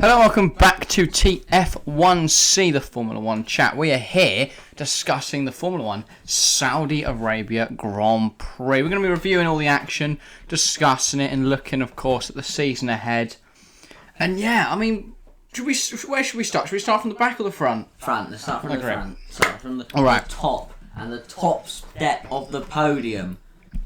Hello, welcome back to TF1C, the Formula 1 chat. We are here discussing the Formula 1 Saudi Arabia Grand Prix. We're going to be reviewing all the action, discussing it, and looking, of course, at the season ahead. And yeah, I mean, where should we start? Should we start from the back or the front? Front. Let's start from the front. Start from the top and the top step of the podium.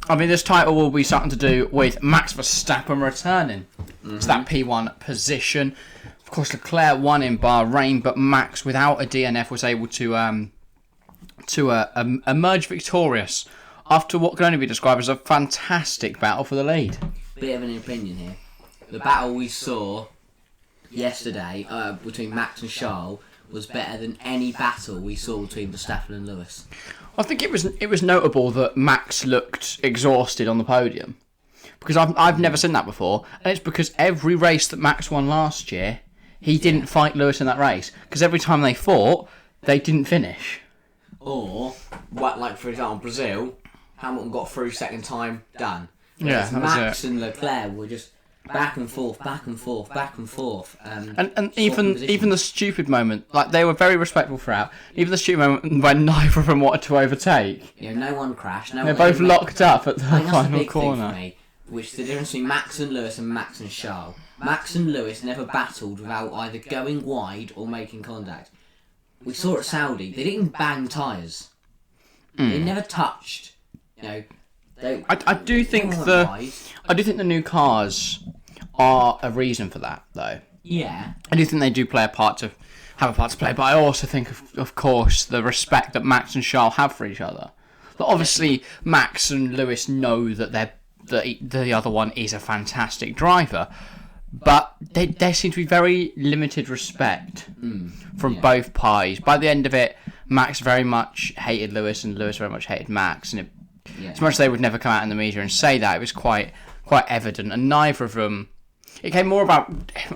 I mean, this title will be something to do with Max Verstappen returning to that P1 position. Of course, Leclerc won in Bahrain, but Max, without a DNF, was able to emerge victorious after what can only be described as a fantastic battle for the lead. Bit of an opinion here. The battle we saw yesterday between Max and Charles was better than any battle we saw between Verstappen and Lewis. I think it was notable that Max looked exhausted on the podium, because I've never seen that before, and it's because every race that Max won last year, he didn't fight Lewis in that race, because every time they fought, they didn't finish. Or, like for example, Brazil, Hamilton got through second time, done. Yeah, Max and Leclerc were just back and forth, back and forth, back and forth. And even the stupid moment, like they were very respectful throughout. Even the stupid moment when neither of them wanted to overtake. Yeah, no one crashed. They're both locked up at the final corner. Thing for me, which is the difference between Max and Lewis and Max and Charles. Max and Lewis never battled without either going wide or making contact. We saw at Saudi, they didn't bang tyres. They never touched. You know, I do think the new cars are a reason for that, though. Yeah. I do think they do have a part to play, but I also think, of course, the respect that Max and Charles have for each other. But obviously, Max and Lewis know that the other one is a fantastic driver, but there seems to be very limited respect from both parties. By the end of it, Max very much hated Lewis, and Lewis very much hated Max, and as much as they would never come out in the media and say that, it was quite evident, and neither of them. It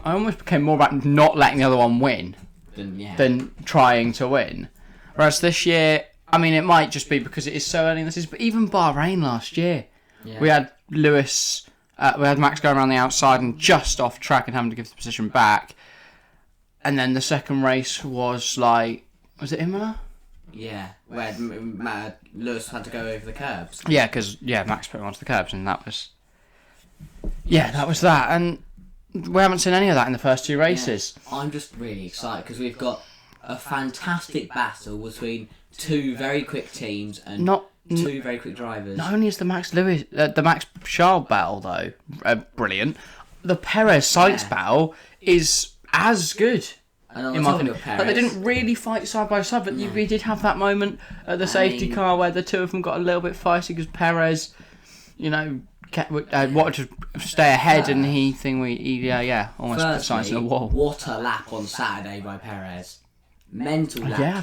almost became more about not letting the other one win than trying to win. Whereas this year, I mean, it might just be because it is so early in the season, but even Bahrain last year, we had Max going around the outside and just off track and having to give the position back. And then the second race was was it Imola? Yeah, where Lewis had to go over the curbs. Yeah, because Max put him onto the curbs, and that was that. And we haven't seen any of that in the first two races. Yeah. I'm just really excited because we've got a fantastic battle between two very quick teams and two very quick drivers. Not only is the Max Charles battle though brilliant, the Perez Sainz battle is as good. In my opinion, but they didn't really fight side by side. But we did have that moment at the safety car where the two of them got a little bit feisty because Perez, wanted to stay ahead, and almost put Sainz in a wall. What a lap on Saturday by Perez. Mental lap. Yeah,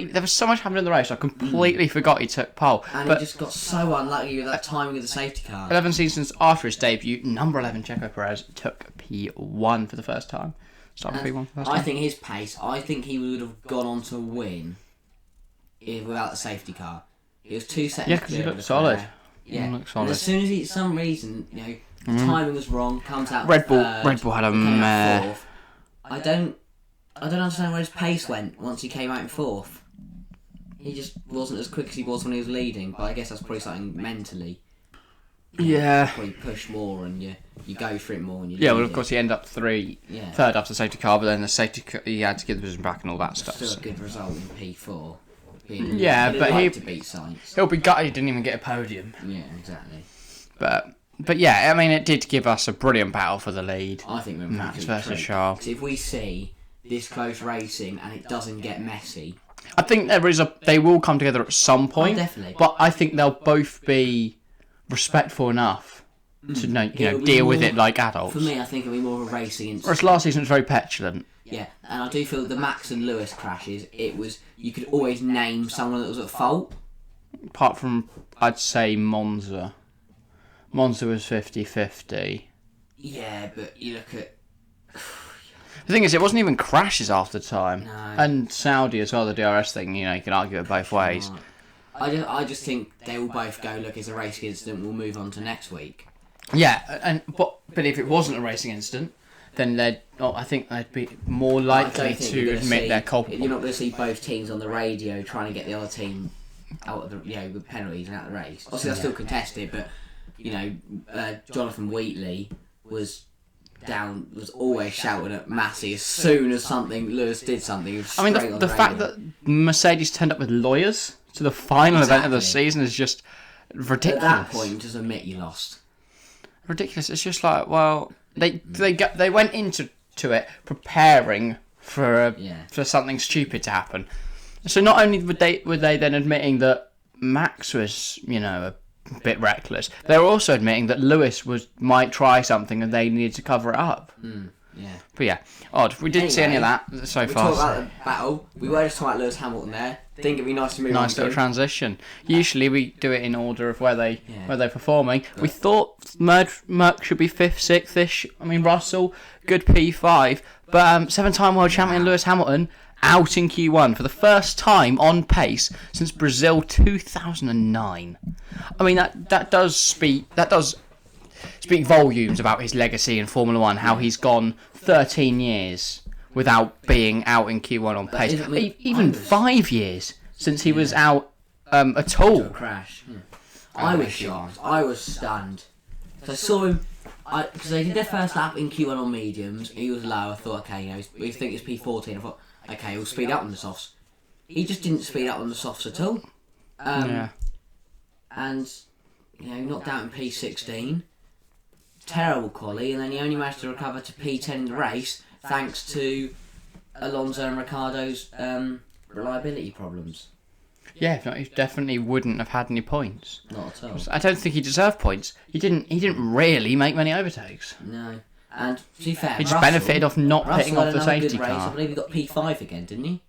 there was so much happening in the race, I completely forgot he took pole. And he just got so unlucky with that timing of the safety car. 11 seasons after his debut, number 11 Checo Perez took P1 for the first time. I think his pace, he would have gone on to win without the safety car. It was 2 seconds. Yeah, because he looked solid. Yeah, and as soon as some reason, the timing was wrong, comes out Red Bull had a mare. I don't understand where his pace went once he came out in fourth. He just wasn't as quick as he was when he was leading, but I guess that's probably something mentally. Yeah. Probably push more and you go for it more and you. Yeah, well, of course he ended up third after the safety car, but then the safety car, he had to give the position back and all that stuff. Still a good result in P4. But to beat Sainz. He'll be gutted he didn't even get a podium. Yeah, exactly. But yeah, I mean, it did give us a brilliant battle for the lead. I think we're Max versus Charles. If we see this close racing and it doesn't get messy, I think they will come together at some point. Oh, definitely. But I think they'll both be respectful enough to deal with it like adults. For me, I think it'll be more of a racing incident. Whereas last season was very petulant. Yeah, and I do feel the Max and Lewis crashes, you could always name someone that was at fault. Apart from, I'd say Monza. Monza was 50-50. Yeah, but you look at... The thing is, it wasn't even crashes half the time. No. And Saudi as well, the DRS thing, you can argue it both ways. I just think they will both go, look, it's a racing incident, we'll move on to next week. Yeah, but if it wasn't a racing incident, then I think they'd be more likely to admit they're culpable. You're not going to see both teams on the radio trying to get the other team out of the with penalties and out of the race. Obviously, they're still contested, but Jonathan Wheatley was always shouting at Massey as soon as Lewis did something. I mean, the fact that Mercedes turned up with lawyers to the final event of the season is just ridiculous. At that point, just admit you lost. Ridiculous. It's just like, well, they went into it preparing for something stupid to happen. So not only were they then admitting that Max was, a bit reckless, they were also admitting that Lewis might try something and they needed to cover it up. Yeah. But yeah, odd. We didn't see any of that so far. We talked about the battle. We were just talking about Lewis Hamilton there. Think it'd be nice to move on. Nice little transition. Usually we do it in order of where they're performing. We thought Merck should be 5th, 6th-ish. I mean, Russell, good P5. But 7-time world champion Lewis Hamilton out in Q1 for the first time on pace since Brazil 2009. I mean, that does speak volumes about his legacy in Formula 1, how he's gone 13 years without being out in Q1 on pace. Even 5 years since he was out at all. A crash. Yeah. I was shocked. I was stunned. So I saw him, because they did their first lap in Q1 on mediums. He was low. I thought, okay, we think it's P14. I thought, okay, he'll speed up on the softs. He just didn't speed up on the softs at all. And, knocked out in P16. Terrible quali, and then he only managed to recover to P10 in the race thanks to Alonso and Ricciardo's reliability problems. Yeah, he definitely wouldn't have had any points. Not at all. I don't think he deserved points. He didn't really make many overtakes. No. And to be fair, he just benefited off not pitting off the safety car. I believe he got P5 again, didn't he?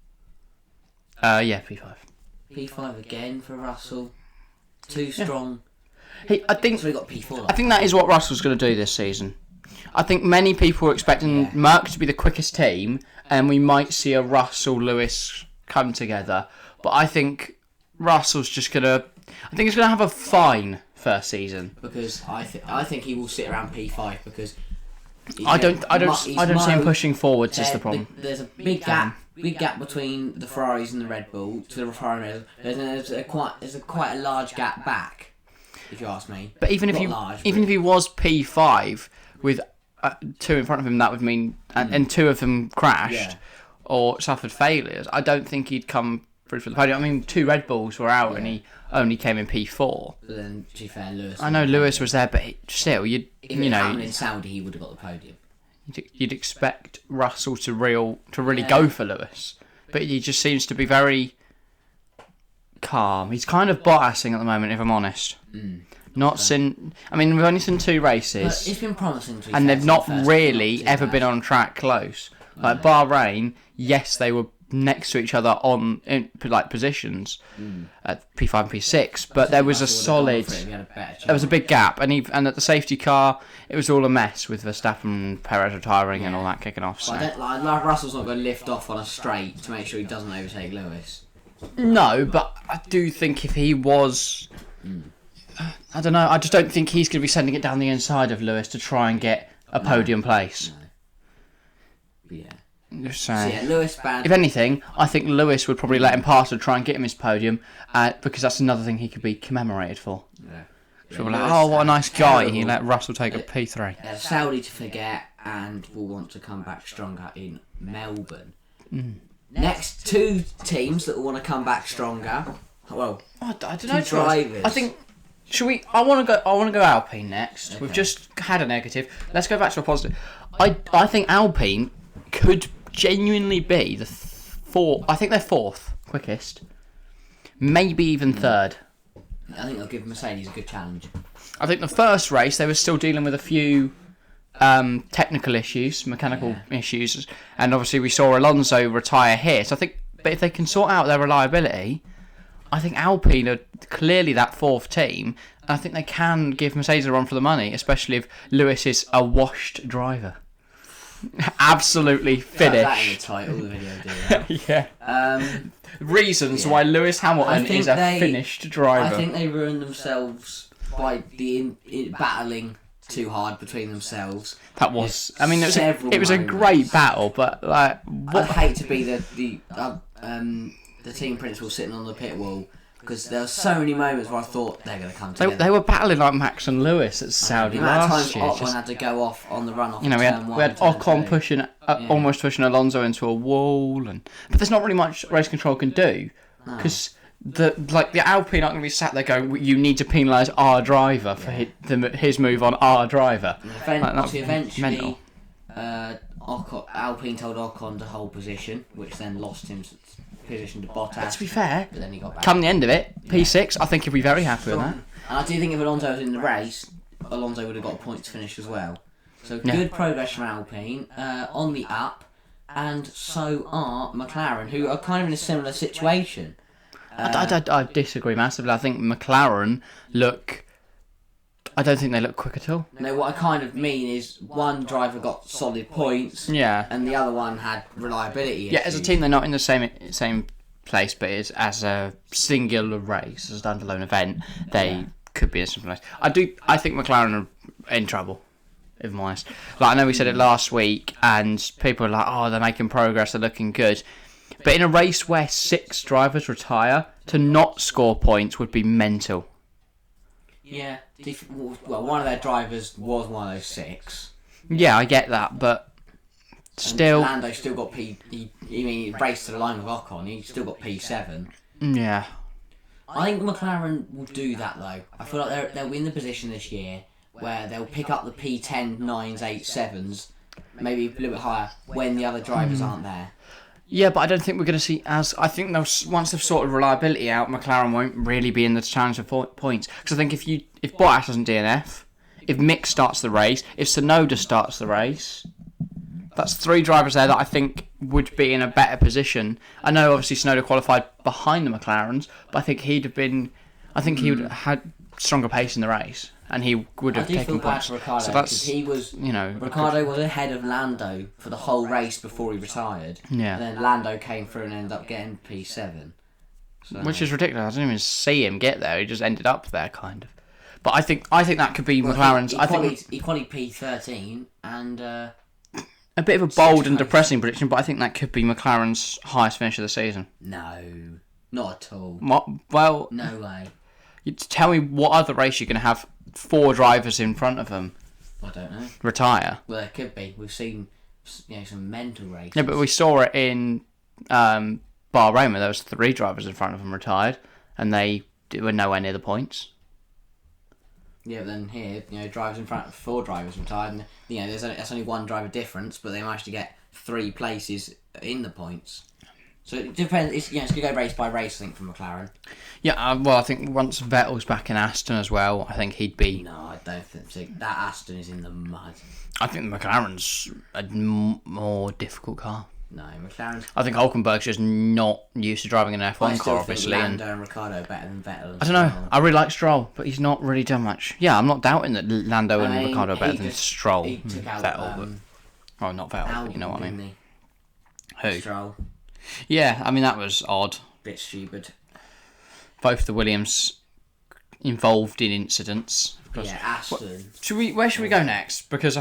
Yeah, P5. P5 again for Russell. Too strong. I think So he got P4. I think that is what Russell's going to do this season. I think many people were expecting Merck to be the quickest team, and we might see a Russell-Lewis come together. But I think Russell's just going to... I think he's going to have a fine first season. Because I think he will sit around P5 because... I don't see him pushing forwards is the problem. There's a big gap between the Ferraris and the Red Bull to the Ferrari. There's quite a large gap back, if you ask me. But even if he was P5 with 2 in front of him, that would mean and 2 of them crashed or suffered failures. I don't think he'd come through for the podium. I mean, 2 Red Bulls were out and he only came in P4. But then, to be fair, Lewis... I know Lewis was there, but still, if it happened in Saudi, he would have got the podium. You'd expect Russell to really go for Lewis, but he just seems to be very calm. He's kind of Bottasing at the moment, if I'm honest. I mean, we've only seen 2 races. But it's been promising to be and they've not really ever been on track close. Like Bahrain, yes, they were next to each other in positions at P5 and P6, but there was there was a big gap, and at the safety car it was all a mess with Verstappen and Perez retiring and all that kicking off. So. Russell's not going to lift off on a straight to make sure he doesn't overtake Lewis. No, but I do think if he was, I don't know, I just don't think he's going to be sending it down the inside of Lewis to try and get a podium place. No. Yeah. So, Lewis bad. If anything, I think Lewis would probably let him pass to try and get him his podium, because that's another thing he could be commemorated for. So we're like, what a nice guy. He let Russell take a P3. Saudi to forget, and will want to come back stronger in Melbourne. Next 2 teams that will want to come back stronger. Well, I don't know. Drivers. I think. Should we? I want to go Alpine next. Okay. We've just had a negative. Let's go back to a positive. I think Alpine could genuinely be the 4th. I think they're 4th quickest, maybe even 3rd. I think they'll give Mercedes a good challenge. I think the first race they were still dealing with a few technical issues, mechanical issues, and obviously we saw Alonso retire here. So I think, but if they can sort out their reliability, I think Alpine are clearly that 4th team. And I think they can give Mercedes a run for the money, especially if Lewis is a washed driver. Absolutely finished. That in the title of the video, yeah. Reasons why Lewis Hamilton is a finished driver. I think they ruined themselves by battling too hard between themselves. That was. I mean, it was a Several great moments. battle, but like, I'd hate to be the team principal sitting on the pit wall, because there were so many moments where I thought they're going to come together. they were battling like Max and Lewis at Saudi The amount of last times year. Ocon had to go off on the run off. You know, we had Ocon pushing, almost pushing Alonso into a wall, but there's not really much race control can do, because the Alpine aren't going to be sat there going, you need to penalise our driver for his move on our driver. Eventually, Alpine told Ocon to hold position, which then lost him position to Bottas. But to be fair, but then he got back. come the end of it, P6, I think he'll be very happy with that. And I do think if Alonso was in the race, Alonso would have got a point to finish as well. So good progress from Alpine, on the up, and so are McLaren, who are kind of in a similar situation. I disagree massively. I think McLaren I don't think they look quick at all. No, what I kind of mean is one driver got solid points, Yeah. and the other one had reliability issues. Yeah, as a team, they're not in the same place, but as a singular race, as a standalone event, they could be in some place. I think McLaren are in trouble, if I'm honest. Like, I know we said it last week, and people are like, oh, they're making progress, they're looking good. But in a race where 6 drivers retire, to not score points would be mental. Yeah. Well, one of their drivers was one of those 6. Yeah, I get that, but still... And Lando still got he raced to the line with Ocon, he still got P7. Yeah. I think McLaren will do that, though. I feel like they'll win the position this year, where they'll pick up the P10, 9s, 8, 7s, maybe a little bit higher, when the other drivers aren't there. Yeah, but I don't think we're going to see I think once they've sorted reliability out, McLaren won't really be in the challenge for points. Because I think if Bottas doesn't DNF, if Mick starts the race, if Tsunoda starts the race, that's 3 drivers there that I think would be in a better position. I know obviously Tsunoda qualified behind the McLarens, but I think he would have had stronger pace in the race, and he would have taken points. Ricardo, So that's, he was, Ricardo was ahead of Lando for the whole race before he retired. Yeah. And then Lando came through and ended up getting P7. So. Which is ridiculous. I didn't even see him get there. He just ended up there, kind of. But I think that could be McLaren's. He qualified P13 and. A bit of a bold and depressing prediction, but I think that could be McLaren's highest finish of the season. No, not at all. Well, no way. You tell me what other race you're going to have 4 drivers in front of them I don't know. retire. Well, it could be. We've seen some mental races. Yeah, but we saw it in Bahrain where there was 3 drivers in front of them retired, and they were nowhere near the points. Yeah, but then here, drivers in front of 4 drivers retired, and that's only 1 driver difference, but they managed to get 3 places in the points. So it depends. It's going to go race by race, I think, for McLaren. Yeah, well, I think once Vettel's back in Aston as well, I think he'd be... No, I don't think so. That Aston is in the mud. I think the McLaren's a more difficult car. No, McLaren... I think Hulkenberg's just not used to driving an F1 car, obviously. I still think Lando and Ricciardo are better than Vettel. I don't know. I really like Stroll, but he's not really done much. Yeah, I'm not doubting that Lando and Ricciardo are better than Stroll. He took out Vettel, but... not Vettel, but you know what I mean. Who? Stroll. Yeah, I mean, that was odd. Bit stupid. Both the Williams involved in incidents. Yeah, Aston. Where should we go next? Because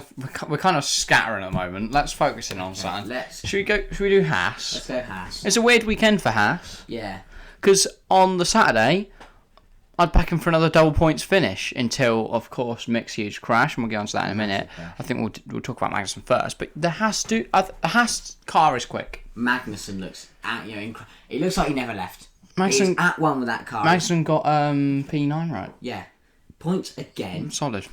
we're kind of scattering at the moment. Let's focus in on something. Should we do Haas? Let's go Haas. It's a weird weekend for Haas. Yeah. Because on the Saturday, I'd back him for another double points finish until, of course, Mick's huge crash, and we'll get on to that in a minute. I think we'll talk about Magnussen first. But the Haas car is quick. Magnussen looks it looks like he never left. Magnussen He's at one with that car. Magnussen got P9 right. Yeah. Points again. Solid.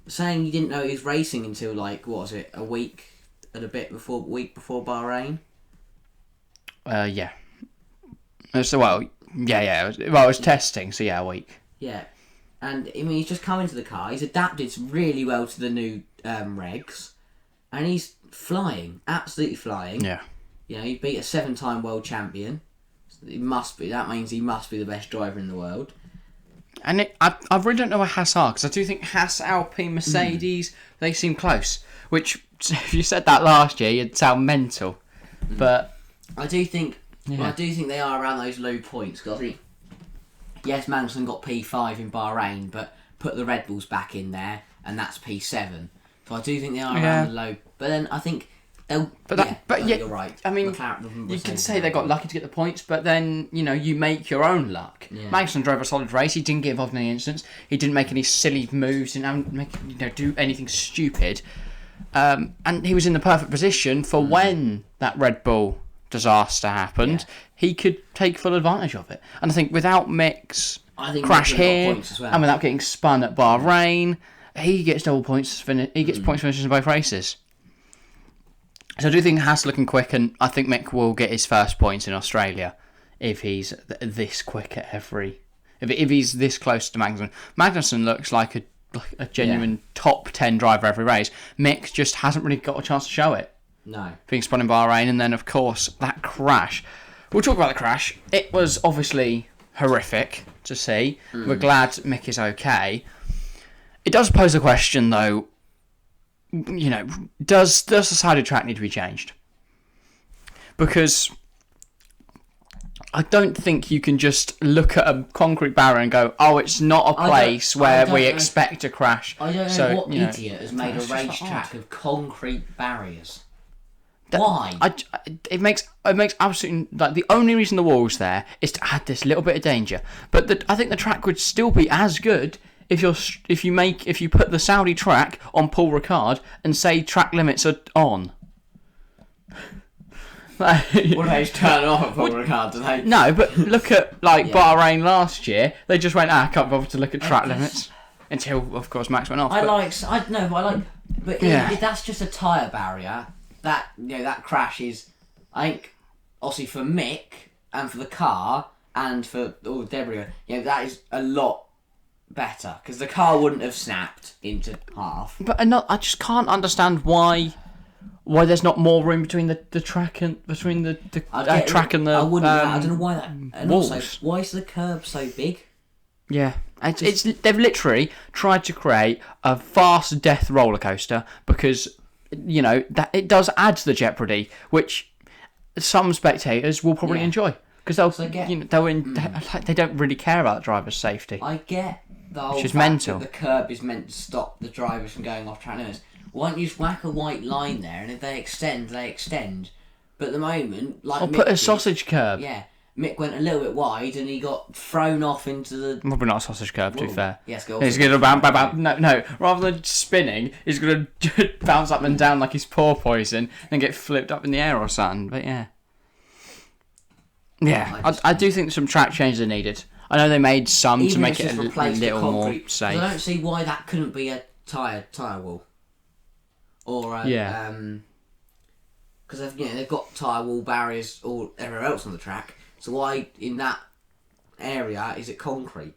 Saying he didn't know he was racing until a week before Bahrain. Yeah. So it was testing, so yeah, a week. Yeah. And I mean, he's just come into the car. He's adapted really well to the new regs, and he's flying, absolutely flying. Yeah. He beat a 7-time world champion. He must be. That means he must be the best driver in the world. And I really don't know where Haas are, because I do think Haas, Alpine, Mercedes, they seem close. Which, if you said that last year, you'd sound mental. But I do think they are around those low points. Because I think, yes, Magnussen got P5 in Bahrain, but put the Red Bulls back in there, and that's P7. So I do think they are around the low. But then I think they'll. You're right. I mean, you can say they got lucky to get the points, but then you make your own luck. Yeah. Magnussen drove a solid race. He didn't get involved in any incidents. He didn't make any silly moves. Didn't do anything stupid. And he was in the perfect position for when that Red Bull disaster happened. Yeah. He could take full advantage of it. And I think without Mick's crash here, and without getting spun at Bahrain, he gets double points. He gets points finishes in both races. So I do think Haas looking quick, and I think Mick will get his first points in Australia if he's this quick at every. If he's this close to Magnussen. Magnussen looks like a genuine top 10 driver every race. Mick just hasn't really got a chance to show it. No. Being spun in Bahrain, and then of course that crash. We'll talk about the crash. It was obviously horrific to see. We're glad Mick is okay. It does pose a question though. Does the side of track need to be changed? Because I don't think you can just look at a concrete barrier and go, "Oh, it's not a place where we expect a crash." I don't know what idiot has made a racetrack of concrete barriers. Why? It makes absolutely the only reason the wall's there is to add this little bit of danger. But I think the track would still be as good if you put the Saudi track on Paul Ricard and say track limits are on. What do they just turn off at Paul Ricard? Do they? No, but look at Bahrain last year. They just went, I can't bother to look at track limits until, of course, Max went off. But if that's just a tyre barrier. That crash is, I think, obviously for Mick and for the car and for all the debris. That is a lot better because the car wouldn't have snapped into half. But I just can't understand why there's not more room between the track and the track and the. I don't know why that. And walls. Also, why is the curb so big? Yeah, they've literally tried to create a fast death roller coaster because. That it does add to the jeopardy, which some spectators will probably enjoy because they don't really care about the driver's safety. I get the whole fact mental. That the curb is meant to stop the drivers from going off track limits. Why don't you just whack a white line there, and if they extend, they extend. But at the moment, or put a sausage curb. Yeah. Mick went a little bit wide and he got thrown off into the... Probably not a sausage curb, to be fair. Yes, he's going to bounce... No. Rather than spinning, he's going to bounce up and down like he's porpoising and get flipped up in the air or something. But yeah. Yeah, I do think some track changes are needed. I know they made some to make it a little more safe. I don't see why that couldn't be a tyre wall. Or because they've got tyre wall barriers all everywhere else on the track. So why in that area is it concrete?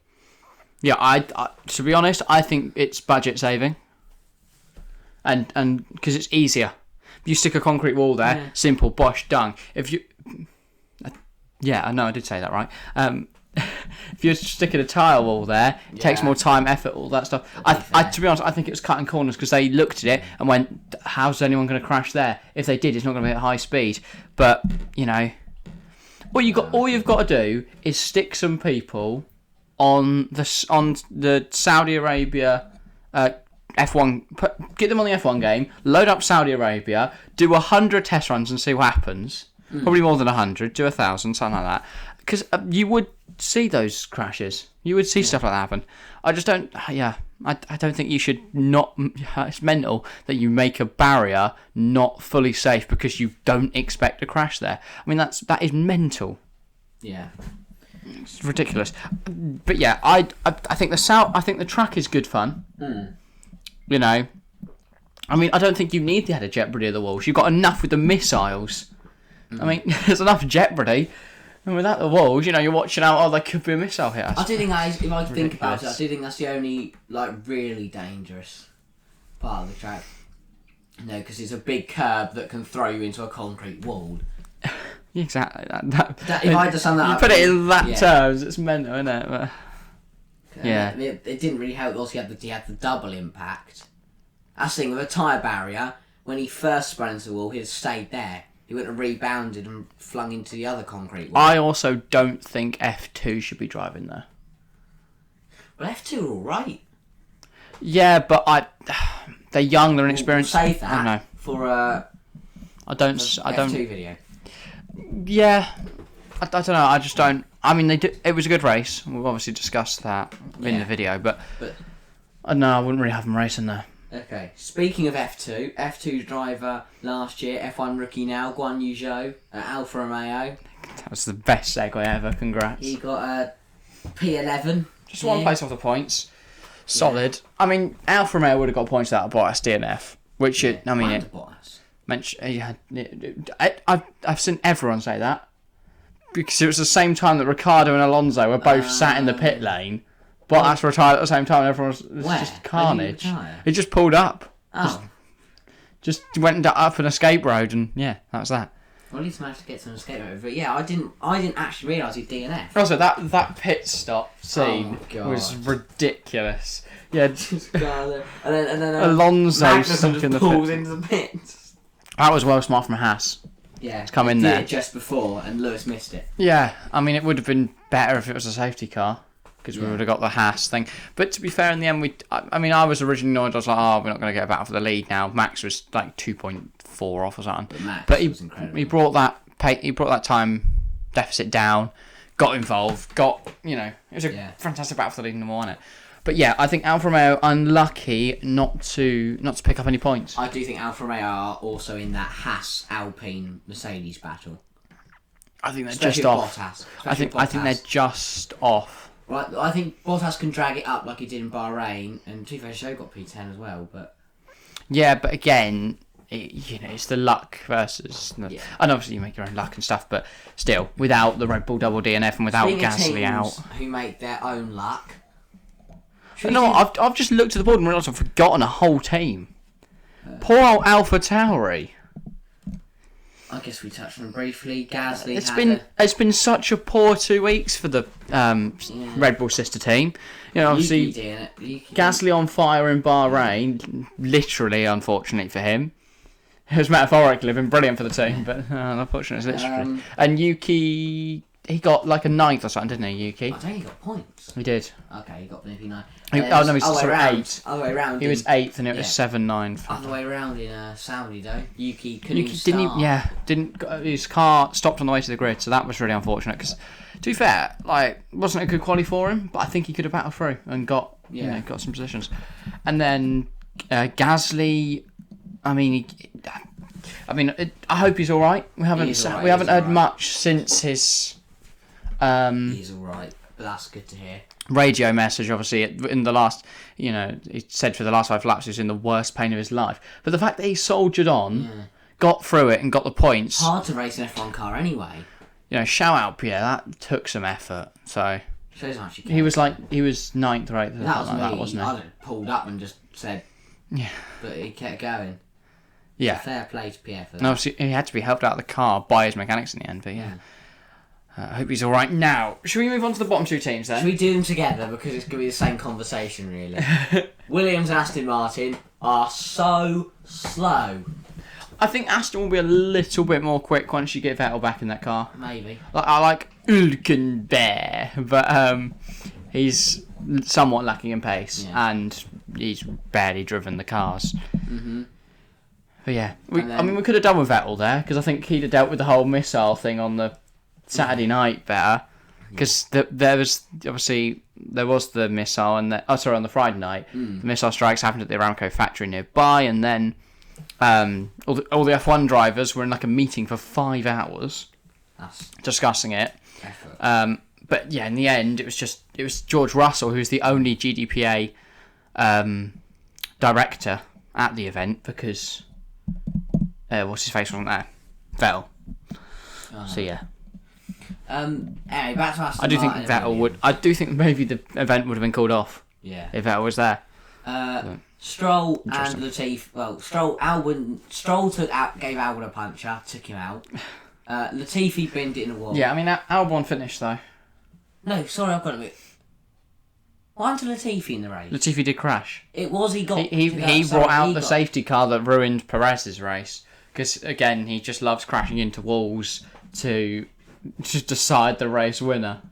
Yeah, I to be honest, I think it's budget saving, and because it's easier. If you stick a concrete wall there, simple, bosh, done. If you, I know I did say that right. If you're sticking a tile wall there, it takes more time, effort, all that stuff. To be honest, I think it was cutting corners because they looked at it and went, "How's anyone going to crash there? If they did, it's not going to be at high speed." But all you've got to do is stick some people on the Saudi Arabia F1. Get them on the F1 game. Load up Saudi Arabia. Do 100 test runs and see what happens. Probably more than 100. Do 1,000, something like that. Because you would see those crashes. You would see stuff like that happen. I just don't. I don't think you should not. It's mental that you make a barrier not fully safe because you don't expect a crash there. I mean that is mental. Yeah, it's ridiculous. But yeah, I think the track is good fun. I mean, I don't think you need the added jeopardy of the walls. You've got enough with the missiles. I mean, there's enough jeopardy. And without the walls, you're watching out, there could be a missile hit us. I do think that is, if I think about it, I do think that's the only, really dangerous part of the track. Because it's a big curb that can throw you into a concrete wall. Exactly. If I just sum that up... You put it in that terms, it's mental, isn't it? But, yeah. It didn't really help. Also, he had the double impact. That's the thing, with a tyre barrier, when he first spun into the wall, he'd stayed there. He went and rebounded and flung into the other concrete wall. I also don't think F2 should be driving there. Well, F2 are alright. Yeah, but they're young, they're inexperienced. We'll save I don't know. that for I don't. F2 video. Yeah, I don't know. I just don't. I mean, it was a good race. We've obviously discussed that in the video, but I don't know. I wouldn't really have them racing there. Okay. Speaking of F2 driver last year, F1 rookie now, Guan Yu Zhou at Alfa Romeo. That was the best segue ever. Congrats. He got a P11. Just one place off the points. Solid. Yeah. I mean, Alfa Romeo would have got points out of Bottas DNF, which I've seen everyone say that because it was the same time that Ricciardo and Alonso were both sat in the pit lane. Bottas retired at the same time, and everyone was just carnage. He just pulled up. Oh. Just went up an escape road, and yeah, that was that. Well, at least managed to get to an escape road. But yeah, I didn't actually realise he'd DNF. Also, that pit stop scene was ridiculous. Yeah, and then Alonso stuck in the pulls pit. into the pits. That was well smart from Haas. Yeah, to come in there just before, and Lewis missed it. Yeah, I mean, it would have been better if it was a safety car. Because we would have got the Haas thing. But to be fair, in the end, I was originally annoyed. I was like, we're not going to get a battle for the lead now. Max was like 2.4 off or something. But he brought that time deficit down, got involved, it was a fantastic battle for the lead and won it. But yeah, I think Alfa Romeo unlucky not to pick up any points. I do think Alfa Romeo are also in that Haas Alpine Mercedes battle. I think they're just off. I think they're just off. Well, I think Bottas can drag it up like he did in Bahrain, and to be fair, Zhou got P10 as well. But yeah, but again, it's the luck versus. And obviously you make your own luck and stuff, but still, without the Red Bull double DNF and without Gasly out, who make their own luck. I've just looked at the board and realised I've forgotten a whole team. Poor old AlphaTauri. I guess we touched on them briefly. Gasly. It's been such a poor 2 weeks for the Red Bull sister team. Obviously, Gasly on fire in Bahrain. Literally, unfortunately for him, it was metaphorically been brilliant for the team, but unfortunately, it's literally. And Yuki, he got like a 9th or something, didn't he? Yuki. I don't think he got points. He did. Okay, he got maybe 9. He's 8. Other way around. He was 8th, and it was 7-9. Other way around in Saudi though. Yuki couldn't start. His car stopped on the way to the grid, so that was really unfortunate. Because, to be fair, wasn't a good quali for him, but I think he could have battled through and got some positions. And then Gasly, I hope he's all right. We haven't heard much since his. He's all right, but that's good to hear. Radio message, obviously, in the last, he said for the last 5 laps he was in the worst pain of his life. But the fact that he soldiered on, got through it, and got the points. Hard to race an F1 car anyway. Shout out Pierre. That took some effort. So shows how much you can. He was 9th or 8th. That was me. That, wasn't it? I'd have pulled up and just said. Yeah. But he kept going. Yeah. Fair play to Pierre for that. And obviously he had to be helped out of the car by his mechanics in the end. But yeah. I hope he's all right. Now, should we move on to the bottom 2 teams then? Should we do them together because it's going to be the same conversation, really? Williams and Aston Martin are so slow. I think Aston will be a little bit more quick once you get Vettel back in that car. Maybe. I like Hülkenberg, but he's somewhat lacking in pace, and he's barely driven the cars. Mm-hmm. But yeah, we could have done with Vettel there because I think he'd have dealt with the whole missile thing on the Saturday night better, because there was the missile and on the Friday night the missile strikes happened at the Aramco factory nearby, and then all the F1 drivers were in like a meeting for 5 hours discussing it. But yeah, in the end it was George Russell who's the only GDPA director at the event because what's his face wasn't there, Vettel. So yeah. Anyway, back to Aston I do think Martin Vettel would. I do think maybe the event would have been called off. Yeah. If Vettel was there. Stroll and Latifi. Well, Stroll gave Albon a puncture, took him out. Latifi binned it in a wall. Yeah, I mean Albon finished though. No, sorry, I've got a bit. Why wasn't Latifi in the race? Latifi did crash. He brought out the safety car that ruined Perez's race because again he just loves crashing into walls to decide the race winner.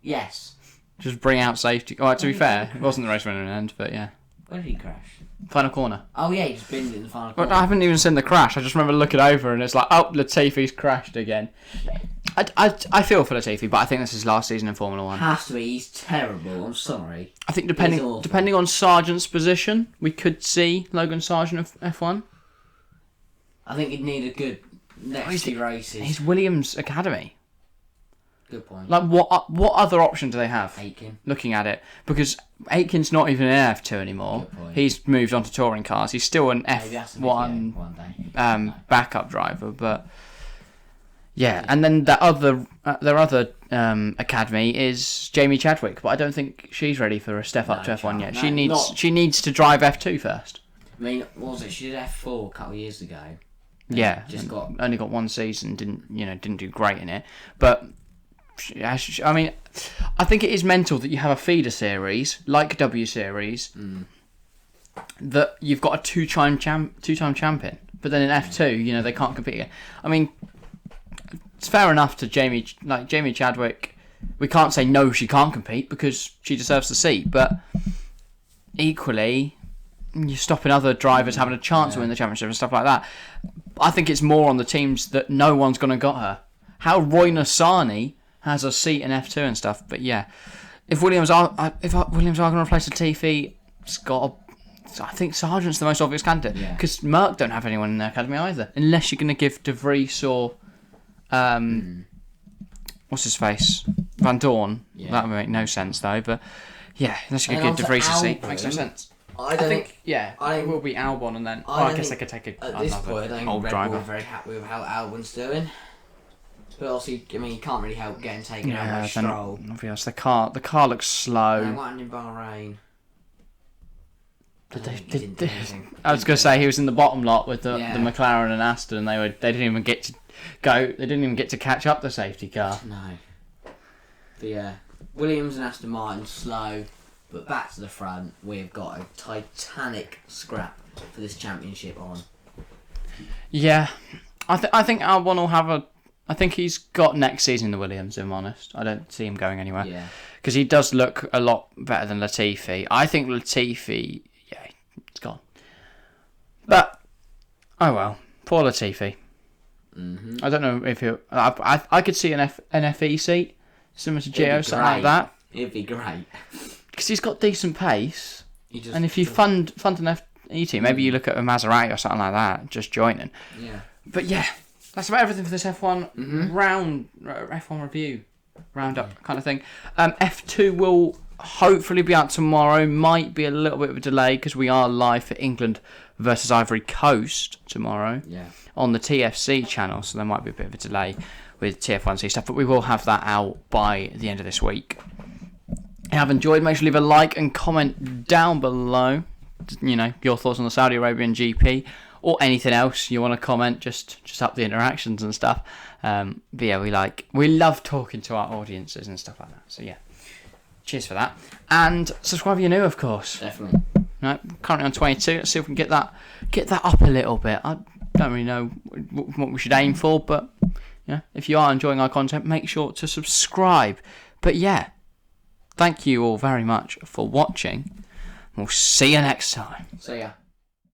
Yes. Just bring out safety. Oh, to be fair, it wasn't the race winner in the end, but yeah. Where did he crash? Final corner. Oh yeah, he just binned it in the final corner. But I haven't even seen the crash. I just remember looking over and it's like, oh, Latifi's crashed again. I feel for Latifi, but I think this is his last season in Formula 1. Has to be. He's terrible. I'm sorry. I think depending on Sargent's position, we could see Logan Sargent of F1. I think he'd need a good next few races. He's Williams Academy. Good point. Like, what other option do they have? Aitken. Looking at it. Because Aitken's not even in F2 anymore. He's moved on to touring cars. He's still an F1 backup driver, but... Yeah, and then their other academy is Jamie Chadwick, but I don't think she's ready for a step up to F1 yet. She needs to drive F2 first. I mean, what was it? She did F4 a couple of years ago. Yeah, only got one season. Didn't do great in it. But I mean, I think it is mental that you have a feeder series like W Series that you've got a two-time champion, but then in F2, they can't compete again. I mean. It's fair enough to Jamie Chadwick. We can't say no, she can't compete because she deserves the seat. But equally, you're stopping other drivers having a chance to win the championship and stuff like that. I think it's more on the teams that no one's going to got her. How Roy Nassani has a seat in F2 and stuff. But yeah, if Williams are going to replace Latifi, I think Sargent's the most obvious candidate because Merck don't have anyone in their academy either, unless you're going to give De Vries or. What's his face? Van Dorn. Yeah. That would make no sense though, but yeah, unless you could give De Vries a seat, makes no sense. I think it will be Albon, and then I guess they could take at this point, I think old Red driver. Bull are very happy with how Albon's doing, but also, I mean, you can't really help getting taken out by Stroll. Obviously, the car looks slow. What happened in Bahrain? I was going to say he was in the bottom lot with the McLaren and Aston. They didn't even get to go. They didn't even get to catch up the safety car. No. But yeah, Williams and Aston Martin slow, but back to the front, we've got a titanic scrap for this championship on. Yeah, I think Albon will have a. I think he's got next season in the Williams. If I'm honest, I don't see him going anywhere. Yeah. Because he does look a lot better than Latifi. I think Latifi, it's gone. But oh well, poor Latifi. Mm-hmm. I don't know if he. I could see an FE seat similar to Gio, something like that. It'd be great because he's got decent pace. And if you fund an FE team, maybe you look at a Maserati or something like that, just joining. Yeah. But yeah, that's about everything for this F1 round, F1 review, roundup kind of thing. F2 will hopefully be out tomorrow. Might be a little bit of a delay because we are live for England versus Ivory Coast tomorrow. Yeah. On the TFC channel, so there might be a bit of a delay with TF1C stuff, but we will have that out by the end of this week. If you have enjoyed, make sure to leave a like and comment down below. Your thoughts on the Saudi Arabian GP or anything else you want to comment, just up the interactions and stuff. But yeah, we love talking to our audiences and stuff like that. So yeah, cheers for that, and subscribe if you're new, of course. Definitely. Right, currently on 22. Let's see if we can get that up a little bit. I don't really know what we should aim for, but if you are enjoying our content, make sure to subscribe. But yeah, thank you all very much for watching. We'll see you next time. See ya.